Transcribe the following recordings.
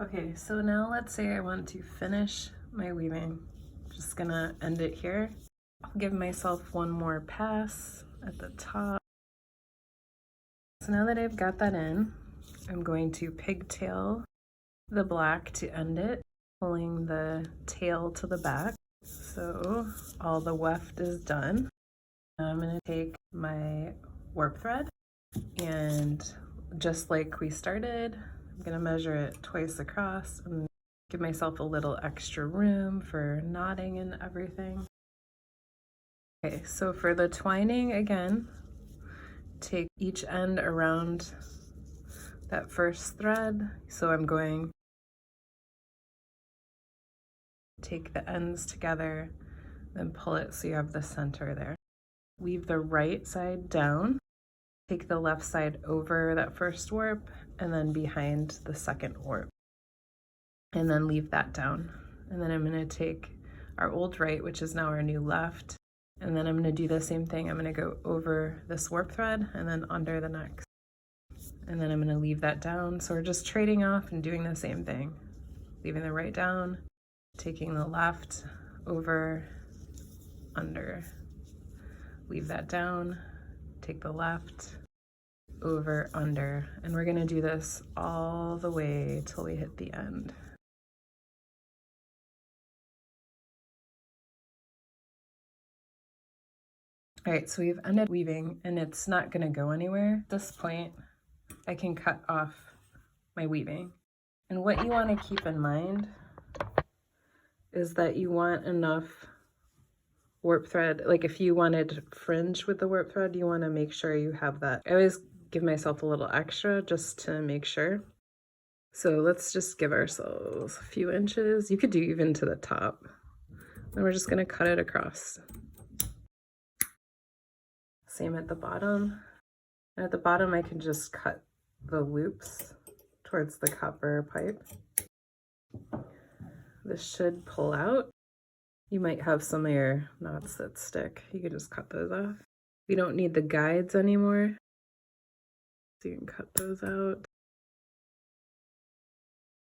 Okay, so now let's say I want to finish my weaving. Just gonna end it here. I'll give myself one more pass at the top. So now that I've got that in, I'm going to pigtail the black to end it, pulling the tail to the back. So all the weft is done. Now I'm gonna take my warp thread, and just like we started, I'm gonna measure it twice across and give myself a little extra room for knotting and everything. Okay, so for the twining again, take each end around that first thread. So I'm going to take the ends together, then pull it so you have the center there. Weave the right side down, take the left side over that first warp and then behind the second warp, and then leave that down. And then I'm going to take our old right, which is now our new left, and then I'm going to do the same thing. I'm going to go over this warp thread and then under the next, and then I'm going to leave that down. So we're just trading off and doing the same thing, leaving the right down, taking the left over, under, leave that down, take the left, over, under, and we're going to do this all the way till we hit the end. All right, so we've ended weaving and it's not going to go anywhere. At this point, I can cut off my weaving. And what you want to keep in mind is that you want enough warp thread. Like if you wanted fringe with the warp thread, you want to make sure you have that. I always give myself a little extra just to make sure. So let's just give ourselves a few inches. You could do even to the top. And we're just going to cut it across. Same at the bottom. And at the bottom, I can just cut the loops towards the copper pipe. This should pull out. You might have some of your knots that stick. You can just cut those off. We don't need the guides anymore, so you can cut those out.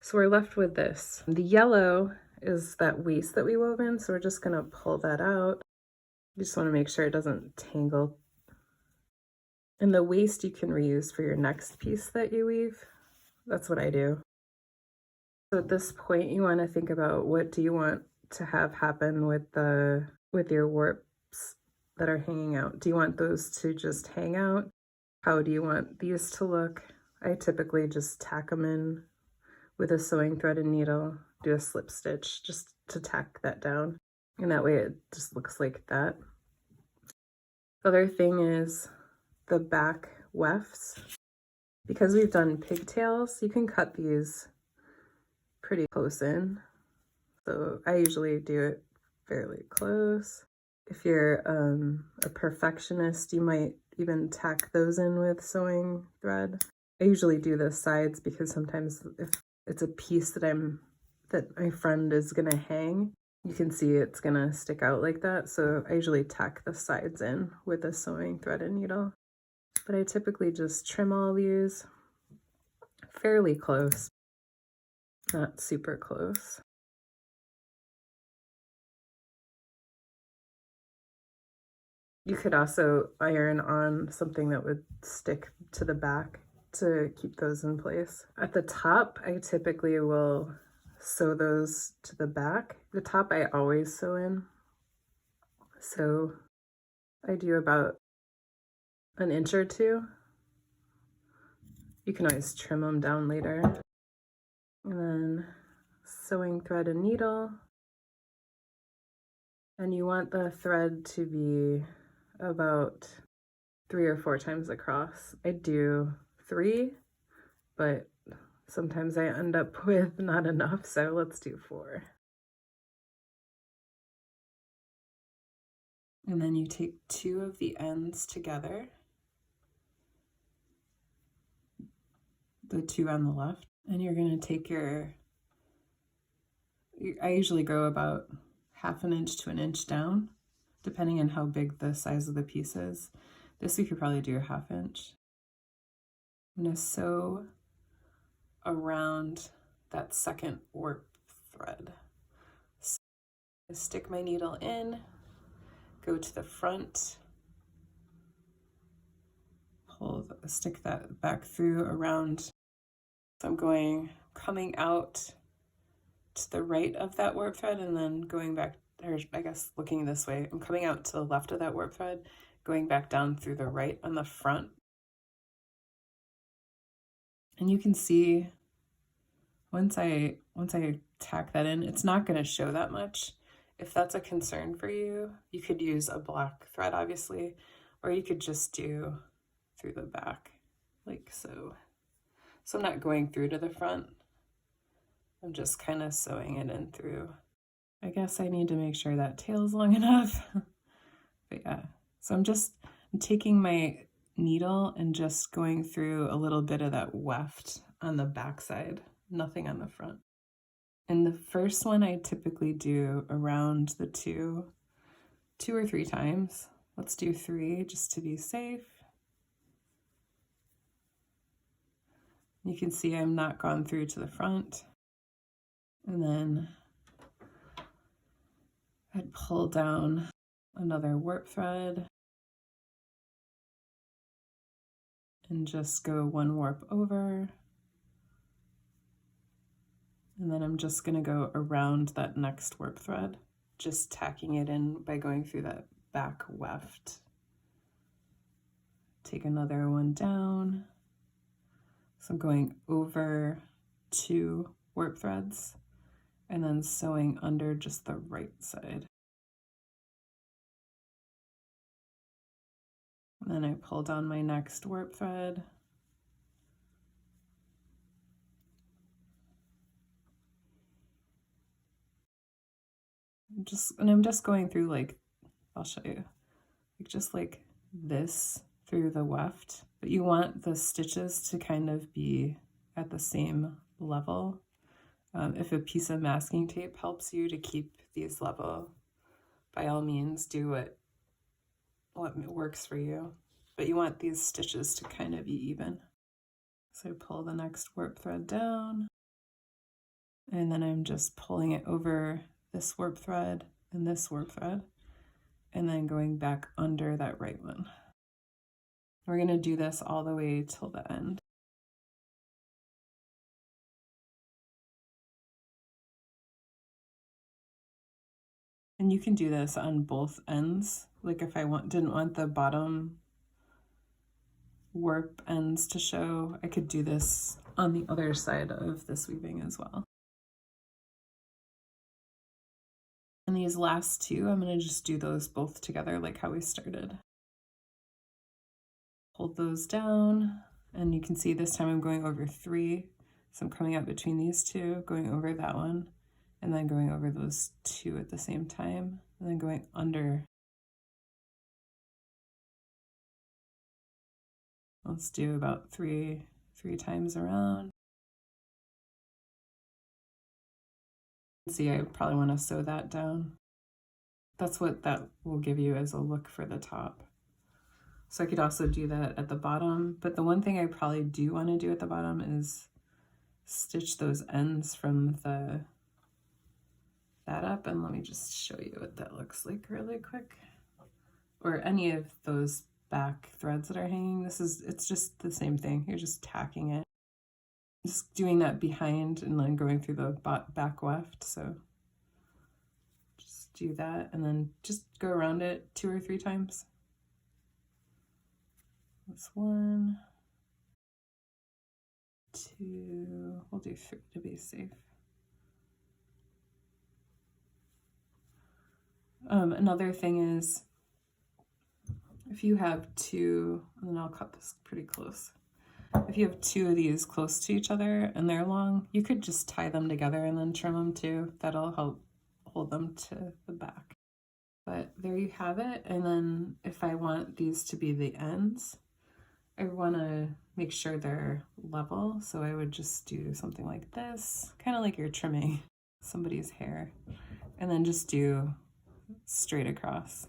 So we're left with this. The yellow is that waist that we wove in, so we're just gonna pull that out. You just wanna make sure it doesn't tangle. And the waist you can reuse for your next piece that you weave. That's what I do. So at this point, you wanna think about what do you want to have happen with your warps that are hanging out. Do you want those to just hang out? How do you want these to look? I typically just tack them in with a sewing thread and needle, do a slip stitch just to tack that down. And that way it just looks like that. Other thing is the back wefts. Because we've done pigtails, you can cut these pretty close in. So I usually do it fairly close. If you're a perfectionist, you might even tack those in with sewing thread. I usually do the sides because sometimes if it's a piece that my friend is gonna hang, you can see it's gonna stick out like that. So I usually tack the sides in with a sewing thread and needle. But I typically just trim all these fairly close, not super close. You could also iron on something that would stick to the back to keep those in place. At the top, I typically will sew those to the back. The top I always sew in. So I do about an inch or two. You can always trim them down later. And then sewing thread and needle. And you want the thread to be about 3 or 4 times across. I do 3, but sometimes I end up with not enough, so let's do 4. And then you take 2 of the ends together, the 2 on the left, and you're going to take I usually go about 1/2 inch to 1 inch down, depending on how big the size of the piece is. This we could probably do 1/2 inch. I'm going to sew around that second warp thread. So I stick my needle in, go to the front, stick that back through around. So I'm coming out to the right of that warp thread and then going back, or I guess looking this way, I'm coming out to the left of that warp thread, going back down through the right on the front. And you can see once I tack that in, it's not going to show that much. If that's a concern for you, you could use a black thread, obviously, or you could just do through the back, like so. So I'm not going through to the front. I'm just kind of sewing it in through. I guess I need to make sure that tail's long enough. But yeah, so I'm taking my needle and just going through a little bit of that weft on the back side, nothing on the front. And the first one I typically do around the two or three times. Let's do 3 just to be safe. You can see I'm not gone through to the front. And then I'd pull down another warp thread and just go 1 warp over. And then I'm just gonna go around that next warp thread, just tacking it in by going through that back weft. Take another one down. So I'm going over 2 warp threads and then sewing under just the right side. And then I pull down my next warp thread. I'm just going through, like, I'll show you, like just like this through the weft, but you want the stitches to kind of be at the same level. If a piece of masking tape helps you to keep these level, by all means do what works for you, but you want these stitches to kind of be even. So I pull the next warp thread down, and then I'm just pulling it over this warp thread and this warp thread, and then going back under that right one. We're going to do this all the way till the end. And you can do this on both ends. Like if I didn't want the bottom warp ends to show, I could do this on the other side of this weaving as well. And these last 2, I'm going to just do those both together like how we started. Hold those down, and you can see this time I'm going over 3. So I'm coming out between these 2, going over that one, and then going over those 2 at the same time, and then going under. Let's do about three times around. See, I probably want to sew that down. That's what that will give you as a look for the top. So I could also do that at the bottom, but the one thing I probably do want to do at the bottom is stitch those ends from that up, and let me just show you what that looks like really quick. Or any of those back threads that are hanging. It's just the same thing. You're just tacking it. Just doing that behind and then going through the back weft. So just do that and then just go around it 2 or 3 times. This 1, 2, we'll do 3 to be safe. Another thing is, if you have 2, and then I'll cut this pretty close. If you have 2 of these close to each other and they're long, you could just tie them together and then trim them too. That'll help hold them to the back. But there you have it. And then if I want these to be the ends, I want to make sure they're level. So I would just do something like this, kind of like you're trimming somebody's hair, and then just do straight across.